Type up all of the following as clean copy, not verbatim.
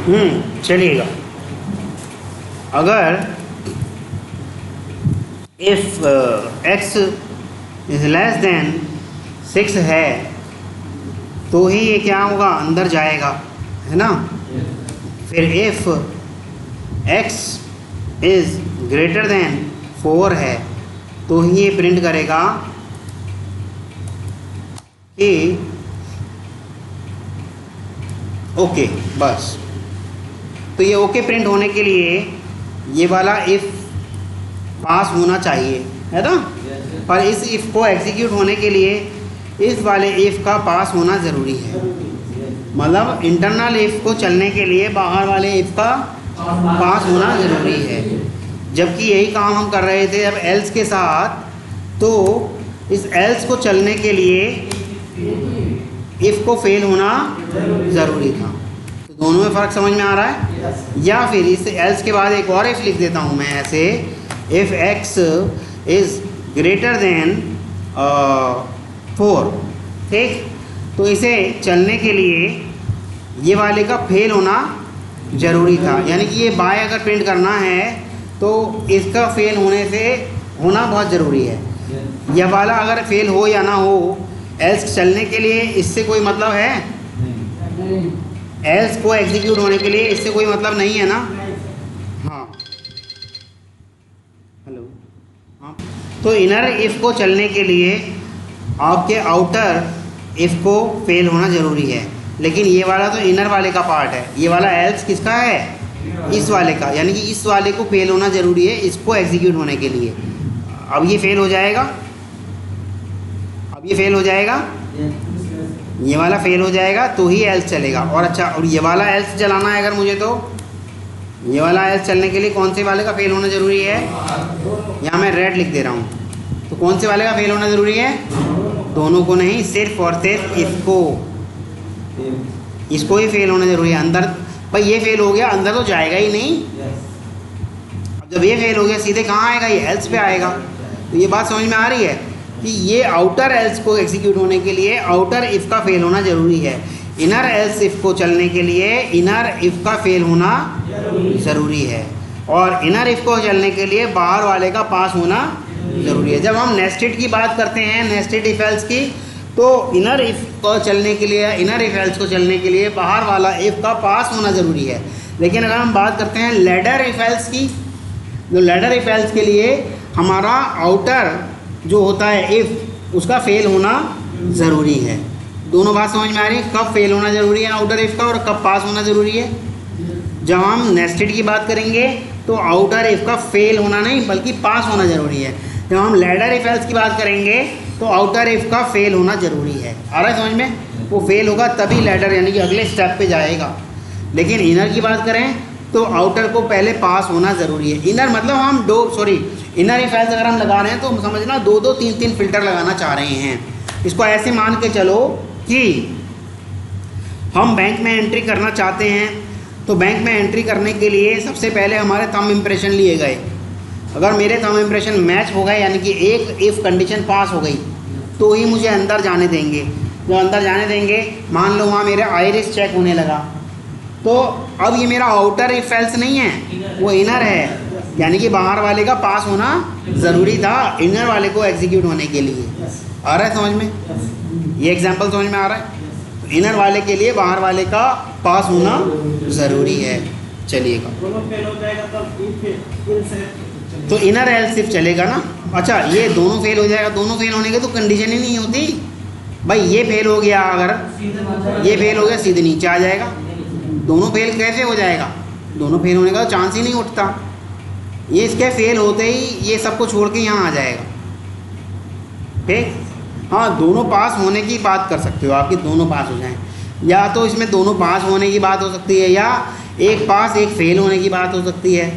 चलिएगा। अगर if x is less than 6 है तो ही ये क्या होगा, अंदर जाएगा, है ना। फिर if x is greater than 4 है तो ही ये प्रिंट करेगा कि ओके, बस। तो ये ओके प्रिंट होने के लिए ये वाला इफ़ पास होना चाहिए, है ना। पर इस इफ़ को एग्जीक्यूट होने के लिए इस वाले इफ़ का पास होना ज़रूरी है। मतलब इंटरनल इफ़ को चलने के लिए बाहर वाले इफ़ का पास होना ज़रूरी है। जबकि यही काम हम कर रहे थे अब एल्स के साथ, तो इस एल्स को चलने के लिए इफ़ को फेल होना ज़रूरी था। तो दोनों में फ़र्क समझ में आ रहा है। या फिर इस एल्स के बाद एक और इफ़ लिख देता हूँ मैं ऐसे, if x is greater than 4, ठीक। तो इसे चलने के लिए ये वाले का फेल होना ज़रूरी था, यानी कि ये बाय अगर प्रिंट करना है तो इसका फेल होना बहुत ज़रूरी है। यह वाला अगर फेल हो या ना हो, एल्स चलने के लिए इससे कोई मतलब है, एल्स को एग्जीक्यूट होने के लिए इससे कोई मतलब नहीं है ना। हाँ, हेलो, हाँ। तो इनर इफ़ को चलने के लिए आपके आउटर इफ़ को फेल होना ज़रूरी है। लेकिन ये वाला तो इनर वाले का पार्ट है, ये वाला एल्स किसका है, इस वाले का, यानी कि इस वाले को फेल होना ज़रूरी है इसको एग्जीक्यूट होने के लिए। अब ये फेल हो जाएगा, अब ये फेल हो जाएगा, ये वाला फेल हो जाएगा तो ही एल्स चलेगा। और अच्छा, और ये वाला एल्स चलाना है अगर मुझे, तो ये वाला एल्स चलने के लिए कौन से वाले का फेल होना ज़रूरी है, यहाँ मैं रेड लिख दे रहा हूँ। तो कौन से वाले का फेल होना ज़रूरी है, दोनों को नहीं, सिर्फ और सिर्फ इसको ही फेल होना ज़रूरी है। अंदर भाई ये फेल हो गया, अंदर तो जाएगा ही नहीं। अब जब ये फेल हो गया सीधे कहाँ आएगा, ये एल्स पे आएगा। तो ये बात समझ में आ रही है कि ये आउटर एल्स को एग्जीक्यूट होने के लिए आउटर इफ़ का फेल होना ज़रूरी है। इनर एल्स इफ़ को चलने के लिए इनर इफ़ का फेल होना ज़रूरी है, और इनर इफ़ को चलने के लिए बाहर वाले का पास होना ज़रूरी है। जब हम नेस्टेड की बात करते हैं, नेस्टेड इफ़ एल्स की, तो इनर इफ़ को चलने के लिए, इनर इफ़ एल्स को चलने के लिए बाहर वाला इफ़ का पास होना ज़रूरी है। लेकिन अगर हम बात करते हैं लैडर इफ़ एल्स की, जो लैडर इफ़ एल्स के लिए हमारा आउटर जो होता है इफ़, उसका फेल होना ज़रूरी है। दोनों बात समझ में आ रही है, कब फेल होना ज़रूरी है आउटर इफ़ का और कब पास होना ज़रूरी है। जब हम नेस्टेड की बात करेंगे तो आउटर इफ़ का फेल होना नहीं बल्कि पास होना ज़रूरी है। जब हम लैडर इफ़ एल्स की बात करेंगे तो आउटर इफ़ का फेल होना ज़रूरी है। आ रहा है समझ में, वो फेल होगा तभी लैडर यानी कि अगले स्टेप पे जाएगा। लेकिन इनर की बात करें तो आउटर को पहले पास होना ज़रूरी है। इनर मतलब हम इनर इफ़ एल्स अगर हम लगा रहे हैं तो समझना 2-2, 3-3 फिल्टर लगाना चाह रहे हैं। इसको ऐसे मान के चलो कि हम बैंक में एंट्री करना चाहते हैं, तो बैंक में एंट्री करने के लिए सबसे पहले हमारे थंब इम्प्रेशन लिए गए। अगर मेरे थंब इम्प्रेशन मैच हो गए, यानी कि एक इफ़ कंडीशन पास हो गई, तो ही मुझे अंदर जाने देंगे। जब अंदर जाने देंगे, मान लो वहाँ मेरा आइरिस चेक होने लगा, तो अब ये मेरा आउटर इफ़ एल्स नहीं है, वो इनर है, यानी कि बाहर वाले का पास होना ज़रूरी था इनर वाले को एग्जीक्यूट होने के लिए। आ रहा है समझ में, ये एग्जांपल समझ में आ रहा है। तो इनर वाले के लिए बाहर वाले का पास होना ज़रूरी है। चलिएगा, तो इनर एल्स इफ चलेगा ना। अच्छा, ये दोनों फेल हो जाएगा, दोनों फेल होने के तो कंडीशन ही नहीं होती भाई। ये फेल हो गया, अगर ये फेल हो गया सीधे नीचे आ जाएगा। दोनों फेल कैसे हो जाएगा, दोनों फेल होने का चांस ही नहीं उठता। ये इसके फेल होते ही ये सबको छोड़ के यहाँ आ जाएगा, ठीक। हाँ, दोनों पास होने की बात कर सकते हो आपकी, दोनों पास हो जाएं, या तो इसमें दोनों पास होने की बात हो सकती है, या एक पास एक फेल होने की बात हो सकती है,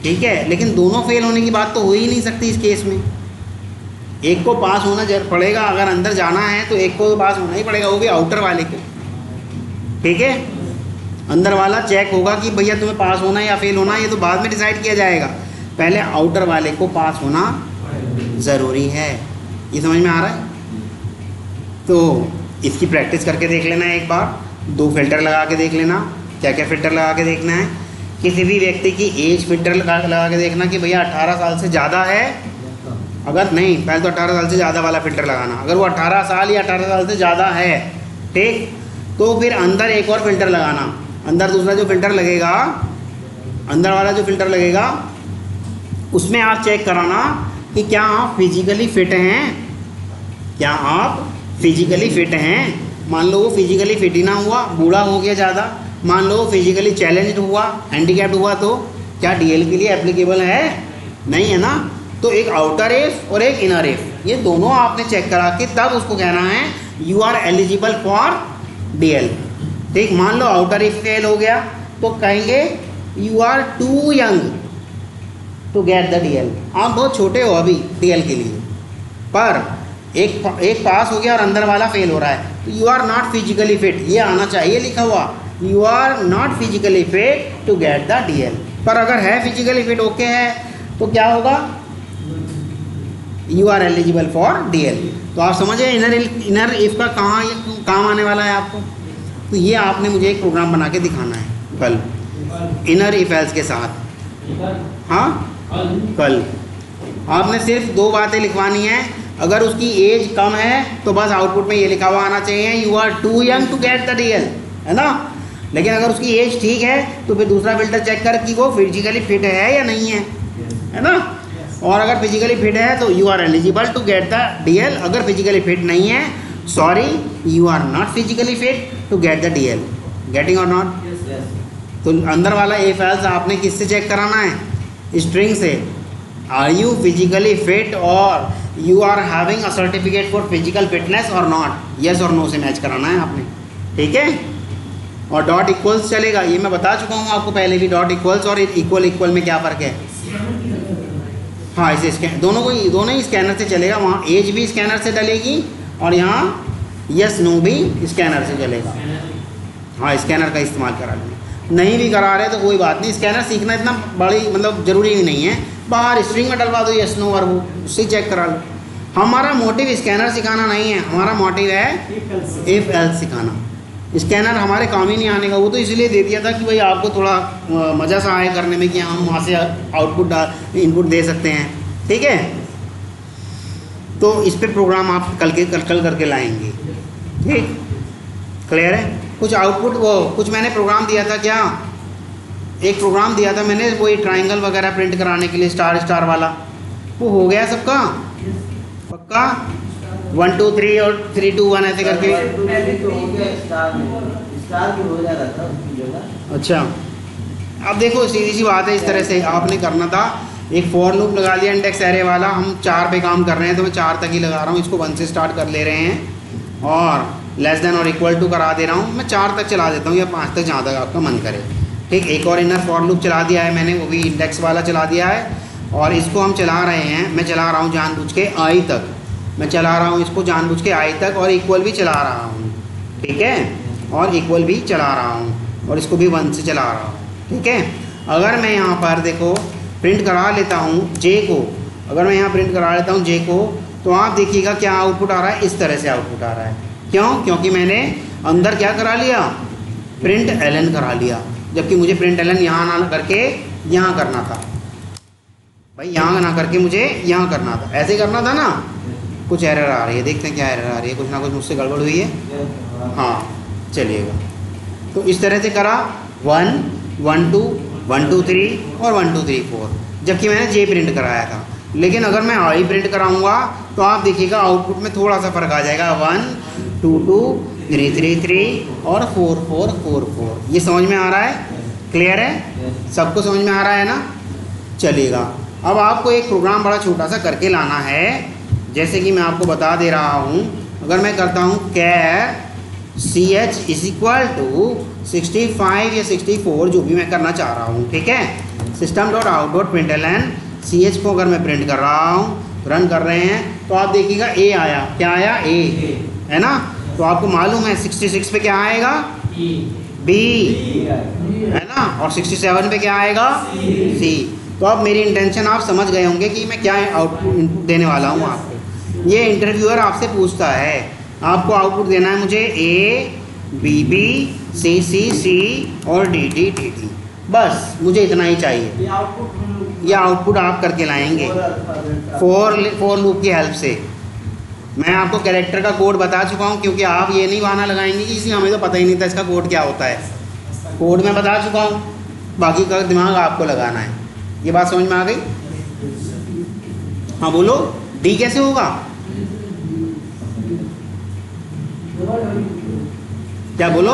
ठीक है। लेकिन दोनों फेल होने की बात तो हो ही नहीं सकती इस केस में। एक को पास होना पड़ेगा, अगर अंदर जाना है तो एक को तो पास होना ही पड़ेगा, वो भी आउटर वाले को, ठीक है। अंदर वाला चेक होगा कि भैया तुम्हें पास होना है या फेल होना है, ये तो बाद में डिसाइड किया जाएगा, पहले आउटर वाले को पास होना ज़रूरी है। ये समझ में आ रहा है। तो इसकी प्रैक्टिस करके देख लेना एक बार, 2 फिल्टर लगा के देख लेना, क्या क्या फ़िल्टर लगा के देखना है? किसी भी व्यक्ति की एज फ़िल्टर लगा के देखना कि भैया 18 साल से ज़्यादा है। अगर नहीं, पहले तो 18 साल से ज़्यादा वाला फ़िल्टर लगाना। अगर वो 18 साल या 18 साल से ज़्यादा है, ठीक, तो फिर अंदर एक और फ़िल्टर लगाना। अंदर दूसरा जो फ़िल्टर लगेगा, अंदर वाला जो फ़िल्टर लगेगा, उसमें आप चेक कराना कि क्या आप फिजिकली फ़िट हैं, क्या आप फिजिकली फ़िट हैं। मान लो वो फिजिकली फिट ही ना हुआ, बूढ़ा हो गया ज़्यादा, मान लो फिजिकली चैलेंज्ड हुआ, हैंडीकैप्ड हुआ, तो क्या डीएल के लिए एप्लीकेबल है? नहीं है ना। तो एक आउटर एफ और एक इनर एफ, ये दोनों आपने चेक करा के तब उसको कहना है you are eligible for DL. ठीक, मान लो आउटर एफ फेल हो गया तो कहेंगे you are too young to get the DL. आप बहुत छोटे हो अभी डीएल के लिए, पर एक पास हो गया और अंदर वाला फेल हो रहा है, तो you are not physically fit, ये आना चाहिए लिखा हुआ, you are not physically fit to get the DL. पर अगर है फिजिकली फिट, ओके है, तो क्या होगा? You are eligible for DL. तो आप समझे इनर इफ का कहाँ काम आने वाला है आपको। तो ये आपने मुझे एक प्रोग्राम बना के दिखाना है कल, इनर इफ एल्स के साथ। हाँ, कल आपने सिर्फ 2 बातें लिखवानी है। अगर उसकी एज कम है तो बस आउटपुट में ये लिखा हुआ आना चाहिए you are too young to get the DL, है ना। लेकिन अगर उसकी एज ठीक है तो फिर दूसरा फिल्टर चेक कर कि वो फिजिकली फिट है या नहीं है ना। और अगर फिजिकली फिट है तो you are eligible to get the DL. अगर फिजिकली फिट नहीं है, sorry, you are not physically fit to get the DL. Getting or not? तो अंदर वाला इफ एल्स आपने किससे चेक कराना है? स्ट्रिंग से। Are you physically fit or you are having a certificate for physical fitness or not, yes or no से match कराना है आपने, ठीक है। और डॉट इक्वल्स चलेगा, ये मैं बता चुका हूँ आपको पहले भी। डॉट इक्वल्स और इक्वल इक्वल में क्या फ़र्क है? हाँ, इसे दोनों ही स्कैनर से चलेगा। वहाँ एज भी स्कैनर से डलेगी और यहाँ यस नो भी स्कैनर से चलेगा। हाँ, स्कैनर का इस्तेमाल करा लेंगे। नहीं भी करा रहे तो कोई बात नहीं, स्कैनर सीखना इतना बड़ी मतलब ज़रूरी भी नहीं है। बाहर स्ट्रिंग में डलवा दो यस नो और वो उससे चेक करा लो। हमारा मोटिव स्कैनर सिखाना नहीं है, हमारा मोटिव है इफ एल्स सिखाना। स्कैनर हमारे काम ही नहीं आने का। वो तो इसलिए दे दिया था कि भाई आपको थोड़ा मज़ा सा आए करने में कि हम वहाँ से आउटपुट इनपुट दे सकते हैं, ठीक है। तो इस पे प्रोग्राम आप कल करके लाएंगे, ठीक, क्लियर है। कुछ आउटपुट कुछ मैंने प्रोग्राम दिया था, क्या एक प्रोग्राम दिया था मैंने, वो ट्राइंगल वगैरह प्रिंट कराने के लिए, स्टार स्टार वाला, वो हो गया सबका पक्का? 1 2 3 और 3 2 1 ऐसे करके। अच्छा, अब देखो सीधी सी बात है, इस तरह से आपने करना था। एक फॉर लूप लगा लिया इंडेक्स एरे वाला। हम 4 पे काम कर रहे हैं तो मैं 4 तक ही लगा रहा हूँ। इसको 1 से स्टार्ट कर ले रहे हैं और लेस देन और इक्वल टू करा दे रहा हूँ। मैं 4 तक चला देता हूँ या 5 तक, जहाँ तक आपका मन करे, ठीक। एक और इनर फॉर लूप चला दिया है मैंने, वो भी इंडेक्स वाला चला दिया है। और इसको हम चला रहे हैं, मैं चला रहा हूँ जानबूझ के आई तक, मैं चला रहा हूँ इसको जानबूझ के आई तक, और इक्वल भी चला रहा हूँ, ठीक है, और इक्वल भी चला रहा हूँ, और इसको भी 1 से चला रहा हूँ, ठीक है। अगर मैं यहाँ पर देखो प्रिंट करा लेता हूँ जे को, अगर मैं यहाँ प्रिंट करा लेता हूँ जे को, तो आप देखिएगा क्या आउटपुट आ रहा है, इस तरह से आउटपुट आ रहा है। क्यों? क्योंकि मैंने अंदर क्या करा लिया, प्रिंट एलन करा लिया, जबकि मुझे प्रिंट एलन यहाँ ना करके यहाँ करना था भाई, यहाँ ना करके मुझे यहाँ करना था, ऐसे करना था ना। कुछ एरर आ रही है, देखते हैं क्या एरर आ रही है, कुछ ना कुछ मुझसे गड़बड़ हुई है। हाँ, चलिएगा। तो इस तरह से करा 1 1 2 1 2 3 और 1 2 3 4, जबकि मैंने जे प्रिंट कराया था। लेकिन अगर मैं आई प्रिंट कराऊंगा तो आप देखिएगा आउटपुट में थोड़ा सा फ़र्क आ जाएगा, 1 2 2 3 3 3 और 4 4 4 4। ये समझ में आ रहा है? क्लियर है? सबको समझ में आ रहा है ना? चलिएगा। अब आपको एक प्रोग्राम बड़ा छोटा सा करके लाना है, जैसे कि मैं आपको बता दे रहा हूँ। अगर मैं करता हूँ कैर CH = 65 या 64, जो भी मैं करना चाह रहा हूँ, ठीक है। system.out.println CH को अगर मैं प्रिंट कर रहा हूँ, रन कर रहे हैं, तो आप देखिएगा ए आया। क्या आया? ए, है ना। तो आपको मालूम है 66 पे क्या आएगा? बी, है ना। और 67 पे क्या आएगा? सी। तो अब मेरी इंटेंशन आप समझ गए होंगे कि मैं क्या आउटपुट इनपुट देने वाला हूँ आपको। ये इंटरव्यूअर आपसे पूछता है, आपको आउटपुट देना है मुझे ए बी बी, सी सी सी और डी डी डी डी। बस मुझे इतना ही चाहिए। ये आउटपुट आप करके लाएंगे फोर लूप की हेल्प से। मैं आपको कैरेक्टर का कोड बता चुका हूँ, क्योंकि आप ये नहीं बहाना लगाएंगे कि इसी हमें तो पता ही नहीं था इसका कोड क्या होता है। कोड मैं बता चुका हूँ, बाकी का दिमाग आपको लगाना है। ये बात समझ में आ गई? हाँ बोलो, डी कैसे होगा? क्या बोलो?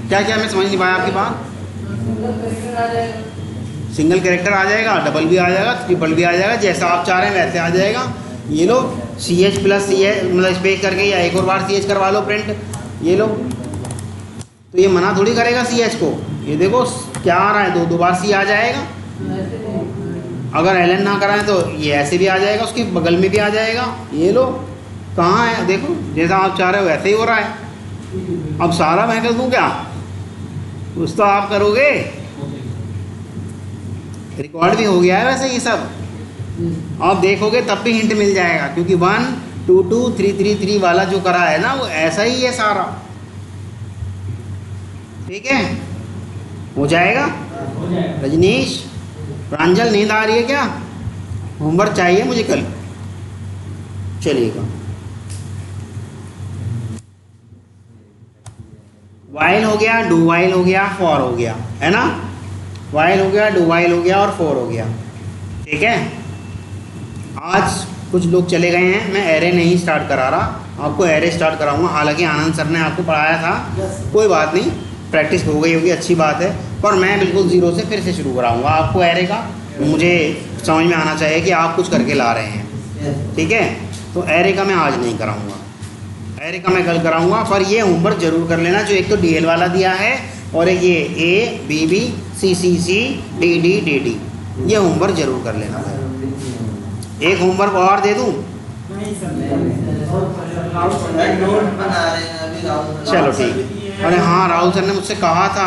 क्या क्या मैं समझ नहीं पाया आपकी बात। सिंगल कैरेक्टर आ जाएगा, डबल भी आ जाएगा, ट्रिपल भी आ जाएगा, जैसा आप चाह रहे हैं वैसे आ जाएगा। ये लो C H plus C H मतलब स्पेस करके, या एक और बार सी एच करवा लो प्रिंट। ये लो, तो ये मना थोड़ी करेगा सी एच को। ये देखो क्या आ रहा है, दो बार सी आ जाएगा। अगर एल एन ना कराएं तो ये ऐसे भी आ जाएगा, उसके बगल में भी आ जाएगा। ये लो कहाँ है, देखो जैसा आप चाह रहे हो वैसे ही हो रहा है। अब सारा मैं कर दूँ क्या? कुछ तो आप करोगे। रिकॉर्ड भी हो गया है वैसे ये सब, आप देखोगे तब भी हिंट मिल जाएगा, क्योंकि 1 2 2 3 3 3 वाला जो करा है ना वो ऐसा ही है सारा। ठीक है, हो जाएगा। रजनीश, प्रांजल, नींद आ रही है क्या? होमवर्क चाहिए मुझे कल। चलिएगा, वाइल हो गया, डू वाइल हो गया, फॉर हो गया, है ना। वाइल हो गया, डू वाइल हो गया और फॉर हो गया। ठीक है, आज कुछ लोग चले गए हैं, मैं एरे नहीं स्टार्ट करा रहा, आपको एरे स्टार्ट कराऊंगा। हालांकि आनंद सर ने आपको पढ़ाया था, कोई बात नहीं, प्रैक्टिस हो गई होगी, अच्छी बात है। पर मैं बिल्कुल ज़ीरो से फिर से शुरू कराऊंगा आपको एरे का। मुझे समझ में आना चाहिए कि आप कुछ करके ला रहे हैं। ठीक है, तो एरे का मैं आज नहीं कराऊंगा, एरे का मैं कल कराऊंगा। पर ये होमवर्क जरूर कर लेना, जो एक तो डीएल वाला दिया है और एक ये A B B C C C D D D D, ये होमवर्क जरूर कर लेना। एक होमवर्क और दे दूं? चलो ठीक। अरे हाँ, राहुल सर ने मुझसे कहा था